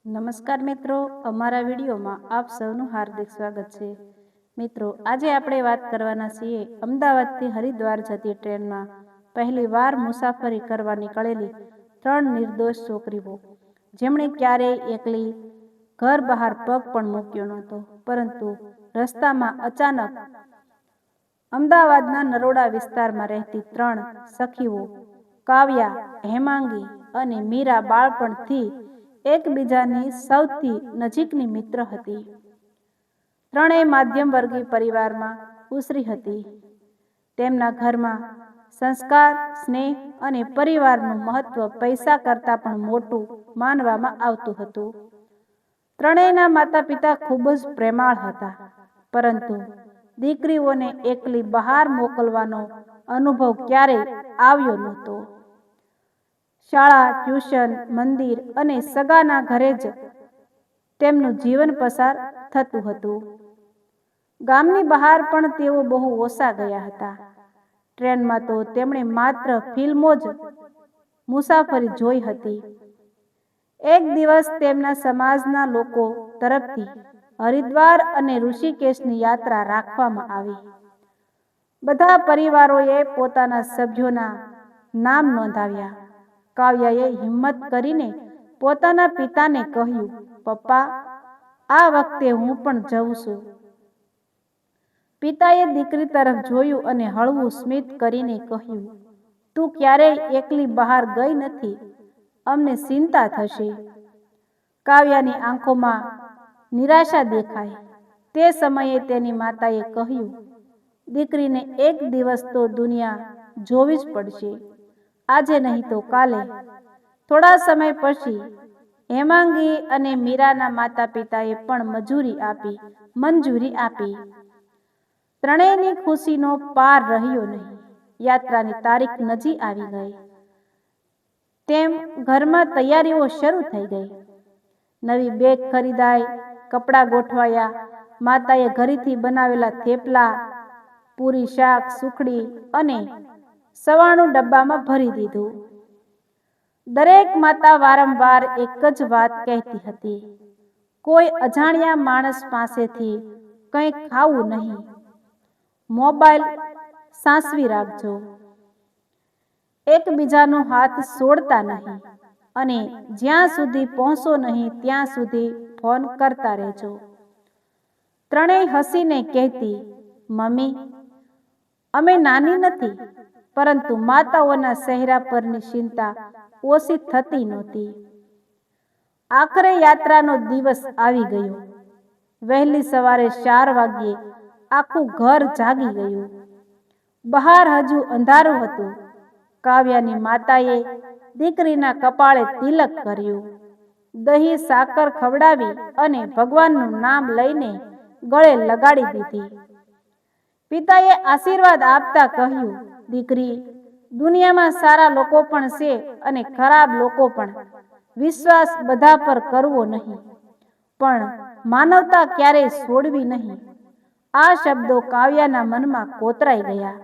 નમસ્કાર મિત્રો, અમારા વિડીયોમાં આપ સૌનું હાર્દિક સ્વાગત છે. મિત્રો, આજે આપણે વાત કરવાના છીએ અમદાવાદથી હરિદ્વાર જતી ટ્રેનમાં પહેલી વાર મુસાફરી કરવા નીકળેલી 3 નિર્દોષ છોકરીઓ, જેમણે ક્યારેય એકલી ઘર બહાર પગ પણ મૂક્યો નહોતો, પરંતુ રસ્તામાં અચાનક અમદાવાદના નરોડા વિસ્તારમાં રહેતી 3 સખીઓ કાવ્યા, હેમાંગી અને મીરા બાળપણથી એકબીજાની સૌથી નજીકની મિત્ર હતી. ત્રણેય માધ્યમ વર્ગીય પરિવારમાં ઉછરી હતી. તેમના ઘરમાં સંસ્કાર, સ્નેહ અને પરિવારનું મહત્વ પૈસા કરતાં પણ મોટું માનવામાં આવતું હતું. ત્રણેયના માતા પિતા ખૂબ જ પ્રેમાળ હતા, પરંતુ દીકરીઓને એકલી બહાર મોકલવાનો અનુભવ ક્યારેય આવ્યો નહોતો. શાળા, ટ્યુશન, મંદિર અને સગાના ઘરે જ તેમનું જીવન પસાર થતું હતું. ગામની બહાર પણ તેઓ બહુ ઓછા ગયા હતા. ટ્રેનમાં તો તેમણે માત્ર ફિલ્મો જ મુસાફરી જોઈ હતી. એક દિવસ તેમના સમાજના લોકો તરફથી હરિદ્વાર અને ઋષિકેશની યાત્રા રાખવામાં આવી. બધા પરિવારોએ પોતાના સભ્યોના નામ નોંધાવ્યા. કાવ્યાએ હિંમત કરીને પોતાના પિતાને કહ્યું, "પપ્પા, આ વખતે હું પણ જઉં છું." પિતાએ દીકરી તરફ જોયું અને હળવું સ્મિત કરીને કહ્યું, "તું ક્યારેય એકલી બહાર ગઈ નથી, અમને ચિંતા થશે." કાવ્યાની આંખોમાં નિરાશા દેખાઈ. તે સમયે તેની માતાએ કહ્યું, "દીકરીને એક દિવસ તો દુનિયા જોવી જ પડશે, આજે નહીં તો કાલે." થોડા સમય પછી હેમાંગી અને મીરાના માતા પિતાએ પણ મંજૂરી આપી. ત્રણેયની ખુશીનો પાર રહ્યો નહીં. યાત્રાની તારીખ નજીક આવી ગઈ તેમ ઘરમાં તૈયારીઓ શરૂ થઈ ગઈ. નવી બેગ ખરીદાઈ, કપડાં ગોઠવાયા. માતાએ ઘરેથી બનાવેલા થેપલા, પૂરી, શાક, સુખડી અને સવાણું ડબ્બામાં ભરી દીધું. દરેક માતા વારંવાર એક જ વાત કહેતી હતી, કોઈ અજાણ્યા માણસ પાસેથી કંઈ ખાવું નહીં, મોબાઈલ સાચવી રાખજો, એકબીજાનો હાથ છોડતા નહીં અને જ્યાં સુધી પહોંચો નહીં ત્યાં સુધી ફોન કરતા રહેજો. ત્રણેય હસીને કહેતી, "મમ્મી, અમે નાની નથી." પરંતુ માતાઓના ચહેરા પરની ચિંતા ઓછી થતી નહોતી. આખરે યાત્રાનો દિવસ આવી ગયો. વહેલી સવારે 4 વાગ્યે આખું ઘર જાગી ગયું. બહાર હજુ અંધારું હતું. કાવ્યાની માતાએ દીકરીના કપાળે તિલક કર્યું, દહીં સાકર ખવડાવી અને ભગવાનનું નામ લઈને ગળે લગાડી દીધી. પિતાએ આશીર્વાદ આપતા કહ્યું, "દીકરી, દુનિયામાં સારા લોકો પણ છે અને ખરાબ લોકો પણ. વિશ્વાસ બધા પર કરવો નહીં, પણ માનવતા ક્યારેય છોડવી નહીં." આ શબ્દો કાવ્યાના મનમાં કોતરાઈ ગયા.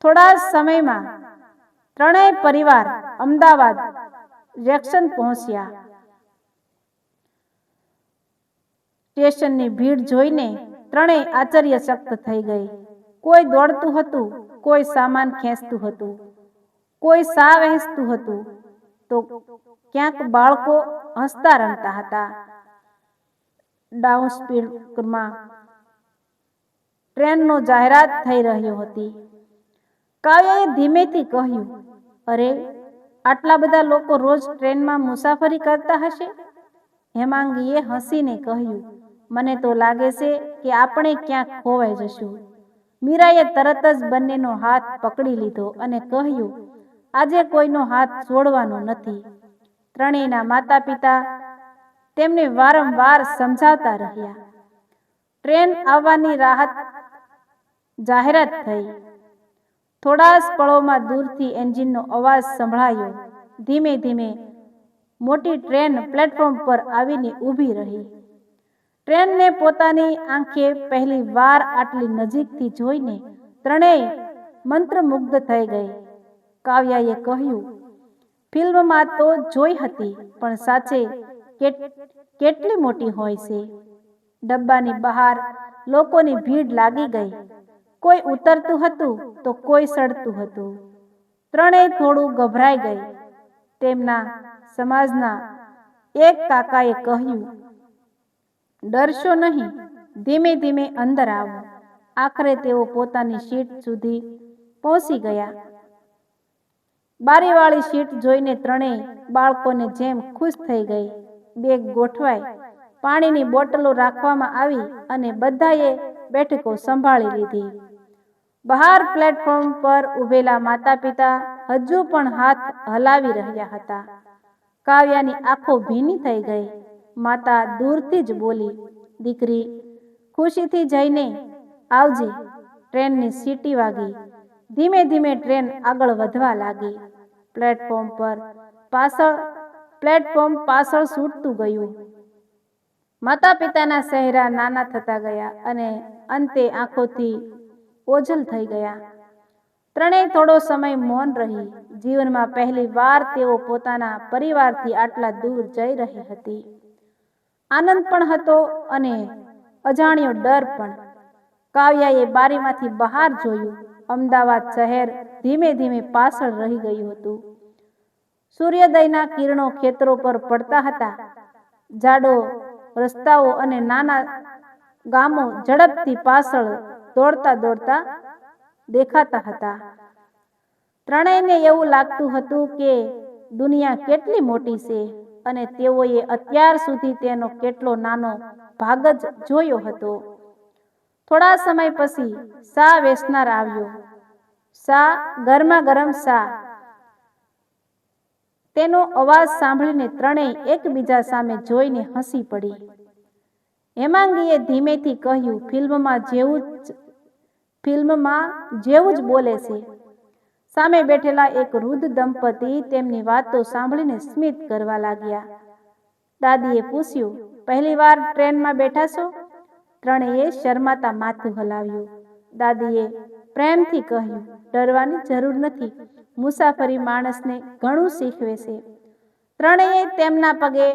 થોડા સમયમાં ત્રણેય પરિવાર અમદાવાદ જંકશન પહોંચ્યા. સ્ટેશનની ભીડ જોઈને ત્રણેય આશ્ચર્યચકિત થઈ ગઈ. કોઈ દોડતું હતું, કોઈ સામાન ખેંચતું હતું, કોઈ ચા વહેંચતું હતું, તો ક્યાંક બાળકો હસતા રમતા હતા. ડાઉનસ્પીકરમાં ટ્રેનનો જાહેરાત થઈ રહ્યો હતી. કાવ્યાએ ધીમેથી કહ્યું, "અરે, આટલા બધા લોકો રોજ ટ્રેનમાં મુસાફરી કરતા હશે?" હેમાંગીએ હસીને કહ્યું, "મને તો લાગે છે કે આપણે ક્યાંક ખોવાઈ જશું." મીરાએ તરત જ બંનેનો હાથ પકડી લીધો અને કહ્યું, "આજે કોઈનો હાથ છોડવાનો નથી." ત્રણેયના માતા પિતા તેમને વારંવાર સમજાવતા રહ્યા. ટ્રેન આવવાની જાહેરાત થઈ. થોડા જ પળોમાં દૂરથી એન્જિનનો અવાજ સંભળાયો. ધીમે ધીમે મોટી ટ્રેન પ્લેટફોર્મ પર આવીને ઊભી રહી. ટ્રેનને પોતાની આંખે પહેલી વાર આટલી નજીકથી જોઈને ત્રણેય મંત્રમુગ્ધ થઈ ગઈ. કાવ્યાએ કહ્યું, "ફિલ્મમાં તો જોઈ હતી, પણ સાચે કેટલી મોટી હોય છે. ડબ્બાની બહાર લોકોની ભીડ લાગી ગઈ. કોઈ ઉતરતું હતું તો કોઈ ચડતું હતું. ત્રણેય થોડું ગભરાઈ ગઈ. તેમના સમાજના એક કાકાએ કહ્યું, ડરશો નહીં, ધીમે ધીમે અંદર આવો. આખરે તેઓ પોતાની સીટ સુધી પહોંચી ગયા. બારીવાળી સીટ જોઈને ત્રણેય બાળકોને જેમ ખુશ થઈ ગઈ. બેગ ગોઠવાઈ, પાણીની બોટલો રાખવામાં આવી અને બધાએ બેઠકો સંભાળી લીધી. બહાર પ્લેટફોર્મ પર ઉભેલા માતા પિતા હજુ પણ હાથ હલાવી રહ્યા હતા. કાવ્યાની આંખો ભીની થઈ ગઈ. માતા દૂરથી જ બોલી, દીકરી, ખુશીથી જઈને આવજે. ટ્રેનની સીટી વાગી. ધીમે ધીમે ટ્રેન આગળ વધવા લાગી. પ્લેટફોર્મ પાછળ છૂટતું ગયું. માતા પિતાના ચહેરા નાના થતા ગયા અને અંતે આંખોથી ઓझल થઈ ગયા. ત્રણેય થોડો સમય મૌન રહી. જીવનમાં પહેલી વાર તેઓ પોતાના પરિવારથી આટલા દૂર જઈ રહી હતી. આનંદ પણ હતો અને અજાણ્યો ડર પણ. કાવ્યાએ બારીમાંથી બહાર જોયું. અમદાવાદ શહેર ધીમે ધીમે પાછળ રહી ગયું હતું. સૂર્યોદયના કિરણો ખેતરો પર પડતા હતા. જાડો રસ્તાઓ અને નાના ગામો ઝડપથી પાછળ દોડતા દોડતા દેખાતા હતા. ત્રણેયને એવું લાગતું હતું કે દુનિયા કેટલી મોટી છે અને તેઓએ અત્યાર સુધી તેનો કેટલો નાનો ભાગ જ જોયો હતો. થોડા સમય પછી શા વેચનાર આવ્યો. શા, ગરમા ગરમ શા. તેનો અવાજ સાંભળીને ત્રણેય એકબીજા સામે જોઈને હસી પડી. હેમાંગીએ ધીમેથી કહ્યું, ફિલ્મમાં જેવું જ બોલે છે. સામે બેઠેલા એક વૃદ્ધ દંપતી તેમની વાતો સાંભળીને સ્મિત કરવા લાગ્યા. દાદીએ પૂછ્યું, પહેલી વાર ટ્રેનમાં બેઠા છો? ત્રણેયે શરમાતા માથું હલાવ્યું. દાદીએ પ્રેમથી કહ્યું, ડરવાની જરૂર નથી. મુસાફરી માણસને ઘણું શીખવે છે. ત્રણેયે તેમના પગે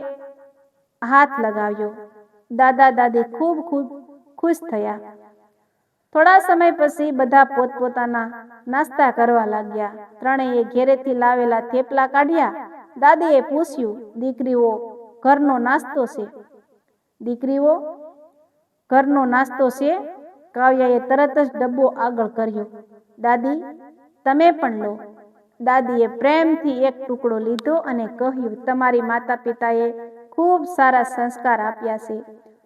હાથ લગાવ્યો. દાદા દાદી ખૂબ ખુશ થયા. થોડા સમય પછી બધા પોતપોતાના નાસ્તા કરવા લાગ્યા. ત્રણેયે ઘેરેથી લાવેલા થેપલા કાઢ્યા. દાદીએ પૂછ્યું, દીકરીઓ, ઘરનો નાસ્તો છે? દીકરીઓ, ઘરનો નાસ્તો છે? કાવ્યાએ તરત જ ડબ્બો આગળ કર્યો. દાદી, તમે પણ લો. દાદીએ પ્રેમથી એક ટુકડો લીધો અને કહ્યું, તમારી માતા પિતાએ ખૂબ સારા સંસ્કાર આપ્યા છે.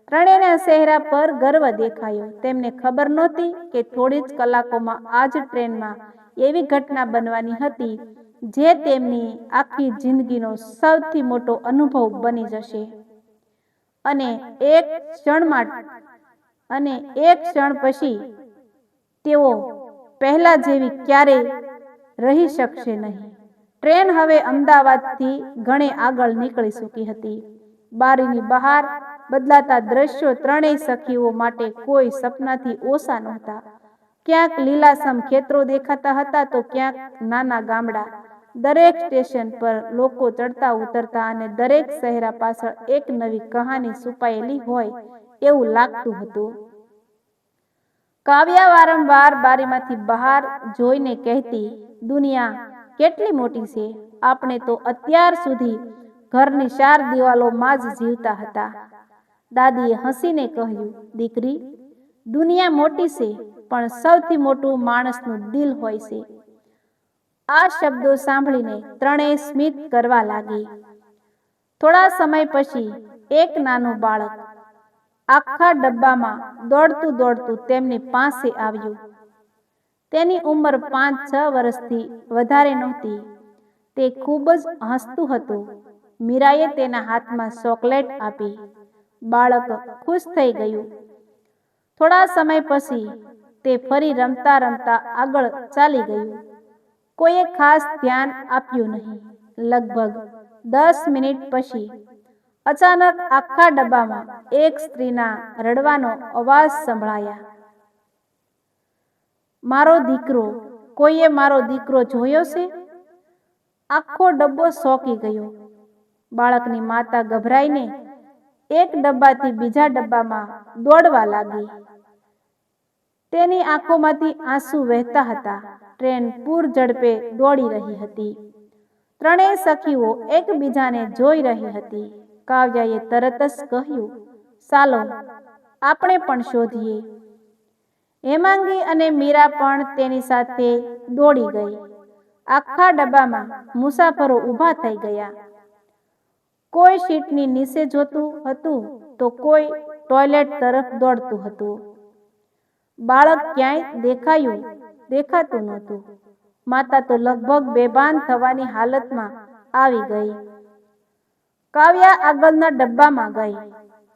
ત્રણેયના ચહેરા પર ગર્વ દેખાયો. તેમને ખબર નહોતી કે થોડી જ કલાકોમાં આ જ ટ્રેનમાં એવી ઘટના બનવાની હતી જે તેમની આખી જિંદગીનો સૌથી મોટો અનુભવ બની જશે. અને એક ક્ષણ પછી તેઓ પહેલા જેવી ક્યારેય રહી શકશે નહીં. ટ્રેન હવે અમદાવાદથી ઘણે આગળ નીકળી ચૂકી હતી. બારીની બહાર બદલાતા દ્રશ્યો ત્રણેય સખીઓ માટે કોઈ સપનાથી ઓછા નહોતા. ક્યાંક લીલાછમ ખેતરો દેખાતા હતા તો ક્યાંક નાના ગામડા. દરેક સ્ટેશન પર લોકો ચડતા ઉતરતા અને દરેક ચહેરા પાછળ એક નવી કહાની છુપાયેલી હોય એવું લાગતું હતું. કાવ્યા વારંવાર બારીમાંથી બહાર જોઈને કહેતી, દુનિયા કેટલી મોટી છે. આપણે તો અત્યાર સુધી ઘરની 4 દિવાલોમાં જ જીવતા હતા. દાદીએ હસીને કહ્યું, દીકરી, દુનિયા મોટી છે પણ સૌથી મોટું માણસનું દિલ હોય છે. આ શબ્દો સાંભળીને ત્રણેય સ્મિત કરવા લાગી. થોડા સમય પછી એક નાનું બાળક આખા ડબ્બામાં દોડતું દોડતું તેમની પાસે આવ્યું. તેની ઉંમર 5-6 વર્ષથી વધારે નહોતી. તે ખૂબ જ હસતું હતું. મીરાએ તેના હાથમાં ચોકલેટ આપી. બાળક ખુશ થઈ ગયું. થોડા સમય પછી તે ફરી રમતા રમતા આગળ ચાલી ગયું. કોઈએ ખાસ ધ્યાન આપ્યું નહીં. લગભગ 10 મિનિટ પછી અચાનક આખા ડબ્બામાં એક સ્ત્રીના રડવાનો અવાજ સંભળાયા. મારો દીકરો, કોઈએ મારો દીકરો જોયો છે? આખો ડબ્બો ચોંકી ગયો. બાળકની માતા ગભરાઈને એક ડબ્બાથી બીજા ડબ્બામાં દોડવા લાગી. તેની આંખોમાંથી આંસુ વહેતા હતા. ટ્રેન પૂર ઝડપે દોડી રહી હતી. ત્રણેય સખીઓ એકબીજાને જોઈ રહી હતી. કાવ્યાએ તરત જ કહ્યું, ચાલો આપણે પણ શોધીએ. હેમાંગી અને મીરા પણ તેની સાથે દોડી ગઈ. આખા ડબ્બામાં મુસાફરો ઊભા થઈ ગયા. કોઈ સીટની નીચે જોતું હતું તો કોઈ ટોયલેટ તરફ દોડતું હતું. બાળક ક્યાંય દેખાતું નહોતું. માતા તો લગભગ બેભાન થવાની હાલતમાં આવી ગઈ. કાવ્યા આગળના ડબ્બામાં ગઈ.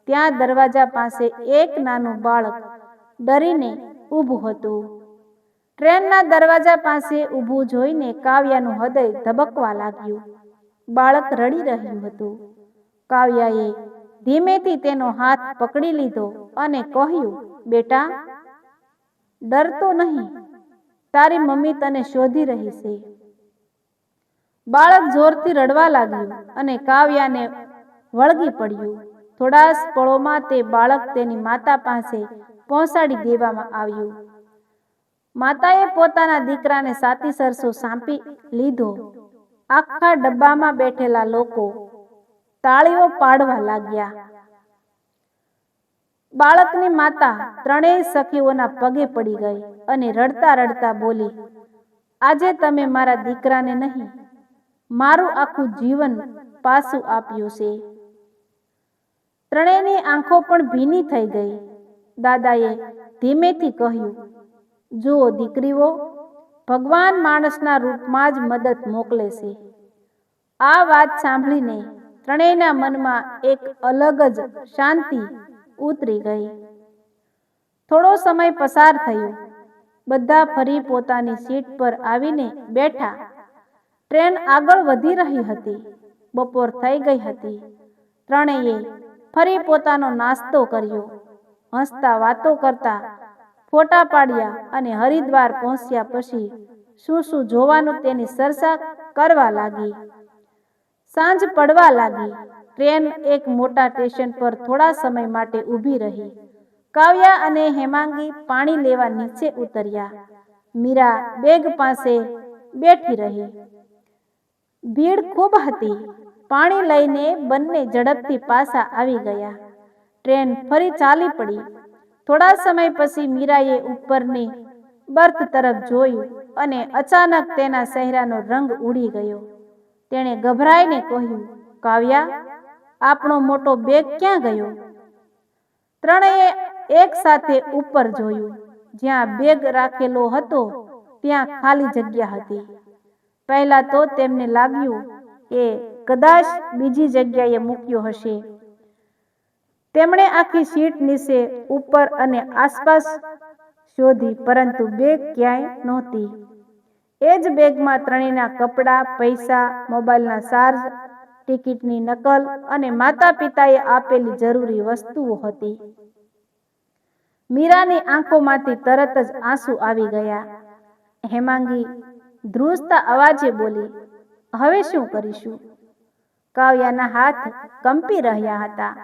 ત્યાં દરવાજા પાસે એક નાનું બાળક ડરીને ઊભું હતું. ટ્રેનના દરવાજા પાસે ઊભું જોઈને કાવ્યાનું હૃદય ધબકવા લાગ્યું. બાળક રડી રહ્યું હતું. કાવ્યાએ ધીમેથી તેનો હાથ પકડી લીધો અને કહ્યું, બેટા, ડરતો નહીં, તારી મમ્મી તને શોધી રહી છે. બાળક જોરથી રડવા લાગ્યું અને કાવ્યાને વળગી પડ્યું. થોડા જ પળોમાં તે બાળક તેની માતા પાસે પહોંચાડી દેવામાં આવ્યું. માતાએ પોતાના દીકરાને સાથી સરસો સાંપી લીધો. આખા ડબ્બામાં બેઠેલા લોકો તાળીઓ પાડવા લાગ્યા. બાળકની માતા ત્રણેય સખીઓના પગે પડી ગઈ અને રડતા રડતા બોલી, આજે તમે મારા દીકરાને નહીં, મારું આખું જીવન પાછું આપ્યું છે. ત્રણેયની આંખો પણ ભીની થઈ ગઈ. દાદાએ ધીમેથી કહ્યું, જુઓ દીકરીઓ, ભગવાન માણસના રૂપમાં જ મદદ મોકલે છે. આ વાત સાંભળીને ત્રણેયના મનમાં એક અલગ જ શાંતિ ઉતરી ગઈ. થોડો સમય પસાર થયો. બધા ફરી પોતાની સીટ પર આવીને બેઠા. ટ્રેન આગળ વધી રહી હતી. બપોર થઈ ગઈ હતી. ત્રણેયે ફરી પોતાનો નાસ્તો કર્યો. હસતા વાતો કરતા ફોટા પાડ્યા અને હરિદ્વાર પહોંચ્યા પછી શું શું જોવાનું તેની ચર્ચા કરવા લાગી. સાંજ પડવા લાગી. ટ્રેન એક મોટા સ્ટેશન પર થોડા સમય માટે ઊભી રહી. કાવ્યા અને હેમાંગી પાણી લેવા નીચે ઉતર્યા. મીરા બેગ પાસે બેઠી રહી. ભીડ ખૂબ હતી. પાણી લઈને બંને ઝડપથી પાછા આવી ગયા. ટ્રેન ફરી ચાલી પડી. થોડા સમય પછી મીરાએ ઉપરની બર્થ તરફ જોયું અને અચાનક તેના ચહેરાનો રંગ ઉડી ગયો. તેણે ગભરાઈને કહ્યું, કાવ્યા, આપણો મોટો બેગ ક્યાં ગયો? ત્રણેય એક સાથે ઉપર જોયું. જ્યાં બેગ રાખેલો હતો ત્યાં ખાલી જગ્યા હતી. પહેલા તો તેમને લાગ્યું કે કદાચ બીજી જગ્યાએ મૂક્યો હશે. તેમણે આખી સીટ નીચે, ઉપર અને આસપાસ શોધી, પરંતુ બેગ ક્યાંય નહોતી. એ જ બેગમાં ત્રણેયના કપડાં, પૈસા, મોબાઈલના ચાર્જ, ટિકિટની નકલ અને માતા પિતાએ આપેલી જરૂરી વસ્તુઓ હતી. મીરાની આંખોમાંથી તરત જ આંસુ આવી ગયા. હેમાંગી ધ્રુજતા અવાજે બોલી, હવે શું કરીશું? કાવ્યાના હાથ કંપી રહ્યા હતા.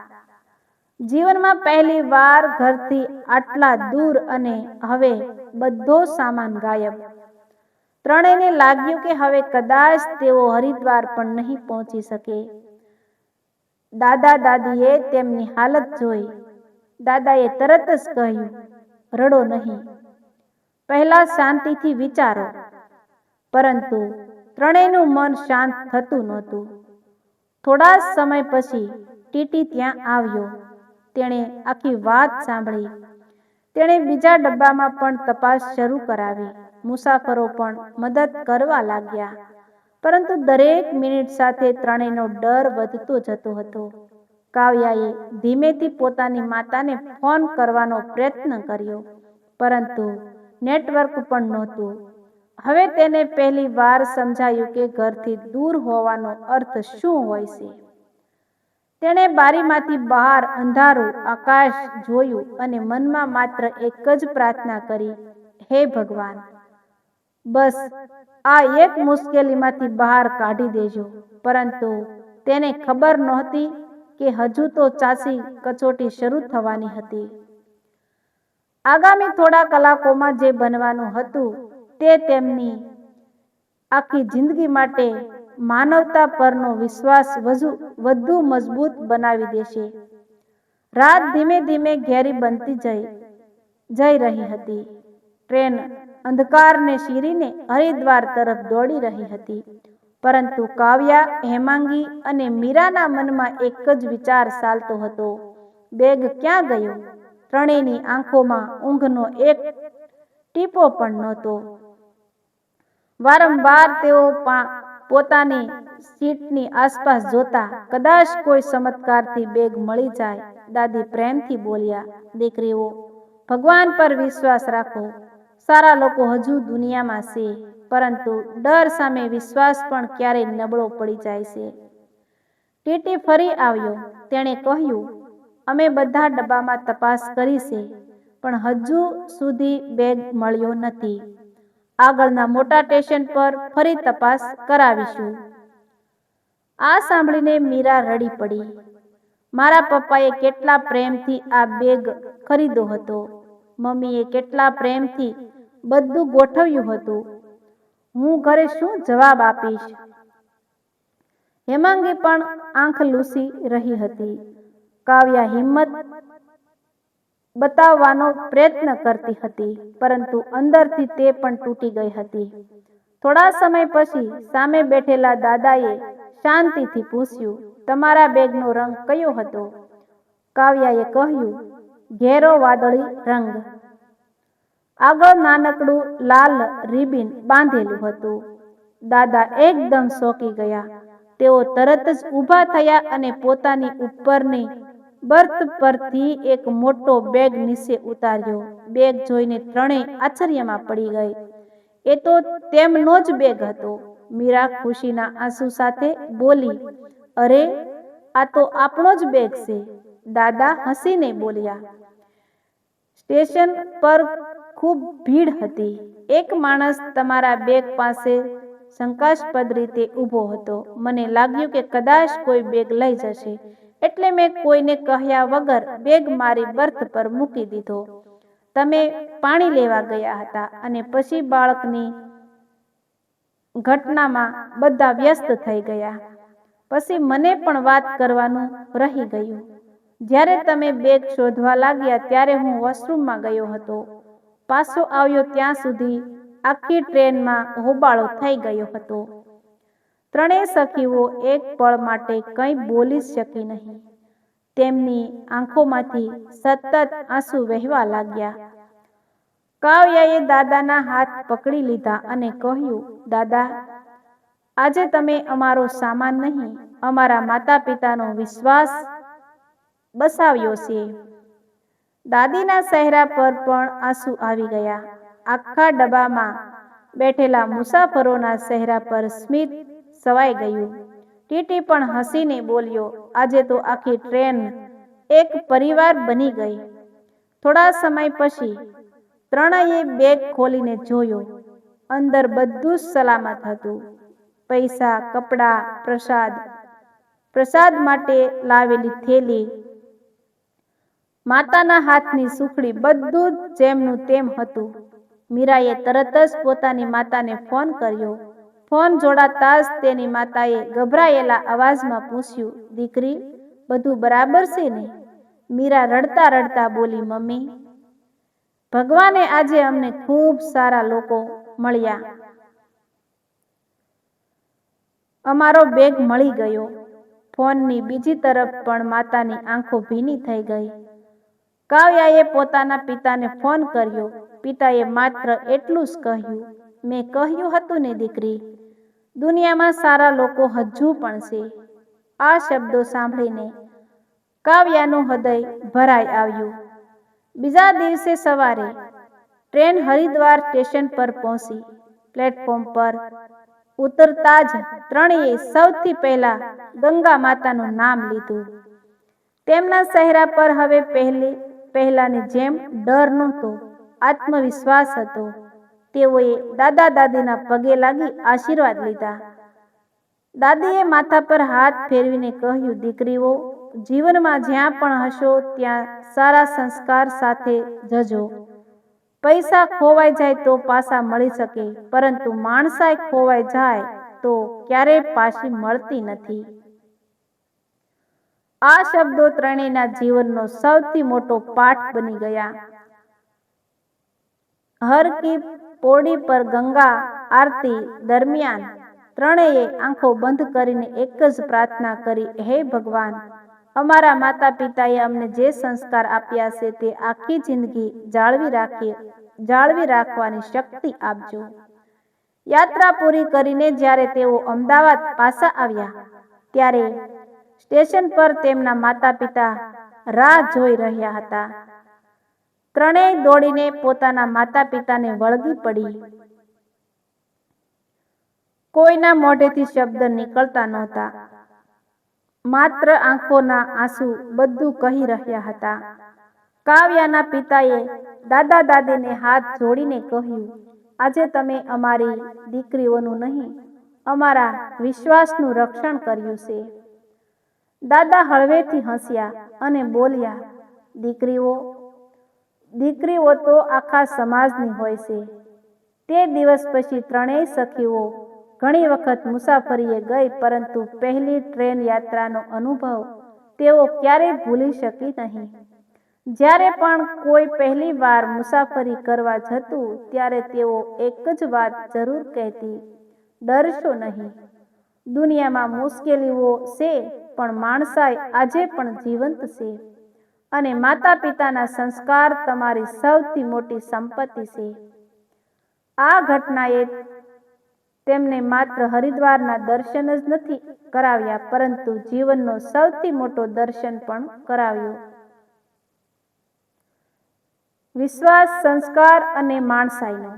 જીવનમાં પહેલી વાર ઘરથી આટલા દૂર અને હવે બધો સામાન ગાયબ. ત્રણેયને લાગ્યું કે હવે કદાચ તેઓ હરિદ્વાર પણ નહીં પહોંચી શકે. દાદા દાદીએ તેમની હાલત જોઈ. દાદાએ તરત જ કહ્યું, રડો નહીં, પહેલા શાંતિથી વિચારો. પરંતુ ત્રણેયનું મન શાંત થતું નહોતું. થોડા સમય પછી ટીટી ત્યાં આવ્યો. તેણે આખી વાત સાંભળી. તેણે બીજા ડબ્બામાં પણ તપાસ શરૂ કરાવી. મુસાફરો પણ મદદ કરવા લાગ્યા. પરંતુ દરેક મિનિટ સાથે ત્રણેયનો ડર વધતો જતો હતો. કાવ્યાએ ધીમેથી પોતાની માતાને ફોન કરવાનો પ્રયત્ન કર્યો, પરંતુ નેટવર્ક પણ નહોતું. હવે તેને પહેલી વાર સમજાયું કે ઘરથી દૂર હોવાનો અર્થ શું હોય છે. તેણે બારીમાંથી બહાર અંધારું આકાશ જોયું અને મનમાં માત્ર એક જ પ્રાર્થના કરી, હે ભગવાન, બસ આ એક મુશ્કેલીમાંથી બહાર કાઢી દેજો. પરંતુ તેને ખબર નહોતી કે હજુ તો ચાસી કચોટી શરૂ થવાની હતી. આગામી થોડા કલાકોમાં જે બનવાનું હતું તે તેમની આખી જિંદગી માટે માનવતા પરનો વિશ્વાસ વધુ મજબૂત બનાવી દેશે. રાત ધીમે ધીમે ઘેરી બનતી જઈ રહી હતી. ટ્રેન અંધકારને ચીરીને હરિદ્વાર તરફ દોડી રહી હતી. પરંતુ કાવ્યા, હેમાંગી અને મીરાના મનમાં એક જ વિચાર ચાલતો હતો: બેગ ક્યાં ગયો? ત્રણેયની આંખોમાં ઊંઘનો એક ટીપો પણ નહોતો. વારંવાર તેઓ પોતાની સીટની આસપાસ જોતા. કદાચ કોઈ ચમત્કારથી બેગ મળી જાય. દાદી પ્રેમથી બોલ્યા, દીકરીઓ, ભગવાન પર વિશ્વાસ રાખો. સારા લોકો હજુ દુનિયામાં છે, પરંતુ ડર સામે વિશ્વાસ પણ ક્યારેય નબળો પડી જાય છે. ટીટી ફરી આવ્યો. તેણે કહ્યું, અમે બધા ડબ્બામાં તપાસ કરી છે, પણ હજુ સુધી બેગ મળ્યો નથી. આગળના મોટા સ્ટેશન પર ફરી તપાસ કરાવીશું. આ સાંભળીને મીરા રડી પડી. મારા પપ્પાએ કેટલા પ્રેમથી આ બેગ ખરીદ્યો હતો. મમ્મીએ કેટલા પ્રેમથી બધું ગોઠવ્યું હતું. હું ઘરે શું જવાબ આપીશ? હેમાંગી પણ આંખ લૂછી રહી હતી. કાવ્યા હિંમત બતાવવાનો પ્રયત્ન કરતી હતી, પરંતુ અંદરથી તે પણ તૂટી ગઈ હતી. થોડા સમય પછી સામે બેઠેલા દાદાએ શાંતિથી પૂછ્યું, તમારા બેગનો રંગ કયો હતો? કાવ્યાએ કહ્યું, ઘેરો વાદળી રંગ. આગળ નાનકડું લાલ રિબિન બાંધેલું હતું. દાદા એકદમ ચોંકી ગયા. તેઓ તરત જ ઊભા થયા અને પોતાની ઉપરની બર્થ પરથી એક મોટો બેગ નીચે ઉતાર્યો. બેગ જોઈને ત્રણેય આશ્ચર્યમાં પડી ગઈ. એ તો તેમનો જ બેગ હતો. મીરા ખુશીના આંસુ સાથે બોલી, અરે, આ તો આપણો જ બેગ છે. દાદા હસીને બોલ્યા. સ્ટેશન પર ખૂબ ભીડ હતી. એક માણસ તમારા બેગ પાસે શંકાસ્પદ રીતે ઊભો હતો. મને લાગ્યું કે કદાચ કોઈ બેગ લઈ જશે, એટલે મેં કોઈને કહ્યા વગર બેગ મારી બર્થ પર મૂકી દીધો. તમે પાણી લેવા ગયા હતા અને પછી બાળકની ઘટનામાં બધા વ્યસ્ત થઈ ગયા. પછી મને પણ વાત કરવાનું રહી ગયું. જ્યારે તમે બેગ શોધવા લાગ્યા ત્યારે હું વોશરૂમમાં ગયો હતો. પાછો આવ્યો ત્યાં સુધી આખી ટ્રેનમાં હોબાળો થઈ ગયો હતો. ત્રણેય સખીઓ એક પળ માટે કંઈ બોલી શકી નહીં. તેમની આંખોમાંથી સતત આંસુ વહેવા લાગ્યા. કાવ્યાએ દાદાના હાથ પકડી લીધા અને કહ્યું, દાદા, આજે તમે અમારો સામાન નહીં, અમારા માતા પિતાનો વિશ્વાસ બસાવ્યો છે. દાદીના ચહેરા પર પણ આંસુ આવી ગયા. આખા ડબ્બામાં બેઠેલા મુસાફરોના ચહેરા પર સ્મિત છવાઈ ગયું. ટીટી પણ હસીને બોલ્યો, આજે તો આખી ટ્રેન એક પરિવાર બની ગઈ. થોડા સમય પછી ત્રણેયે બેગ ખોલીને જોયો. અંદર બધું જ સલામત હતું. પૈસા, કપડાં, પ્રસાદ માટે લાવેલી થેલી, માતાના હાથની સુખડી, બધું જ જેમનું તેમ હતું. મીરાએ તરત જ પોતાની માતાને ફોન કર્યો. ફોન જોડાતા જ તેની માતાએ ગભરાયેલા અવાજમાં પૂછ્યું, દીકરી, બધું બરાબર છે ને? મીરા રડતા રડતા બોલી, મમ્મી, ભગવાને આજે અમને ખૂબ સારા લોકો મળ્યા. અમારો બેગ મળી ગયો. ફોનની બીજી તરફ પણ માતાની આંખો ભીની થઈ ગઈ. કાવ્યાએ પોતાના પિતાને ફોન કર્યો. પિતાએ માત્ર એટલું જ કહ્યું, મેં કહ્યું હતું ને દીકરી, દુનિયામાં સારા લોકો હજુ પણ છે. આ શબ્દો સાંભળીને કાવ્યાનું હૃદય ભરાઈ આવ્યું. બીજા દિવસે સવારે ટ્રેન હરિદ્વાર સ્ટેશન પર પહોંચી. પ્લેટફોર્મ પર ઉતરતા જ ત્રણેય સૌથી પહેલા ગંગા માતાનું નામ લીધું. તેમના ચહેરા પર હવે પહેલાની જેમ ડર નહોતો, આત્મવિશ્વાસ હતો. તેઓએ દાદા દાદીના પગે લાગી આશીર્વાદ લીધા. દાદીએ માથા પર હાથ ફેરવીને કહ્યું, દીકરીઓ, જીવનમાં જ્યાં પણ હશો ત્યાં સારા સંસ્કાર સાથે જજો. પૈસા ખોવાઈ જાય તો પાછા મળી શકે, પરંતુ માણસાઈ ખોવાઈ જાય તો ક્યારેય પાછી મળતી નથી. આ શબ્દો ત્રણેયના જીવનનો સૌથી મોટો પાઠ બની ગયા. હર કી પોડી પર ગંગા આરતી દરમિયાન ત્રણેય આંખો બંધ કરીને એક જ પ્રાર્થના કરી, હે ભગવાન, અમારા માતા પિતાએ અમને જે સંસ્કાર આપ્યા છે તે આખી જિંદગી જાળવી રાખવાની શક્તિ આપજો. યાત્રા પૂરી કરીને જ્યારે તેઓ અમદાવાદ પાછા આવ્યા ત્યારે સ્ટેશન પર તેમના માતા પિતા રાહ જોઈ રહ્યા હતા. ત્રણેય દોડીને પોતાના માતા પિતાને વળગી પડી. કોઈના મોઢેથી શબ્દ નીકળતા નહોતા, માત્ર આંખોના આંસુ બધું કહી રહ્યા હતા. કાવ્યાના પિતાએ દાદા દાદીને હાથ જોડીને કહ્યું, આજે તમે અમારી દીકરીઓનું નહીં, અમારા વિશ્વાસનું રક્ષણ કર્યું છે. દાદા હળવેથી હસ્યા અને બોલ્યા, દીકરીઓ તો આખા સમાજની હોય છે. તે દિવસ પછી ત્રણેય સખીઓ ઘણી વખત મુસાફરીએ ગઈ, પરંતુ પહેલી ટ્રેન યાત્રાનો અનુભવ તેઓ ક્યારેય ભૂલી શકી નહીં. જ્યારે પણ કોઈ પહેલી વાર મુસાફરી કરવા જતું ત્યારે તેઓ એક જ વાત જરૂર કહેતી, ડરશો નહીં. દુનિયામાં મુશ્કેલીઓ છે, પણ માણસાઈ આજે પણ જીવંત છે, અને માતા પિતાના સંસ્કાર તમારી સૌથી મોટી સંપત્તિ છે. આ ઘટનાએ તેમને માત્ર હરિદ્વારના દર્શન જ નથી કરાવ્યા, પરંતુ જીવનનો સૌથી મોટો દર્શન પણ કરાવ્યો. વિશ્વાસ, સંસ્કાર અને માણસાઈનો.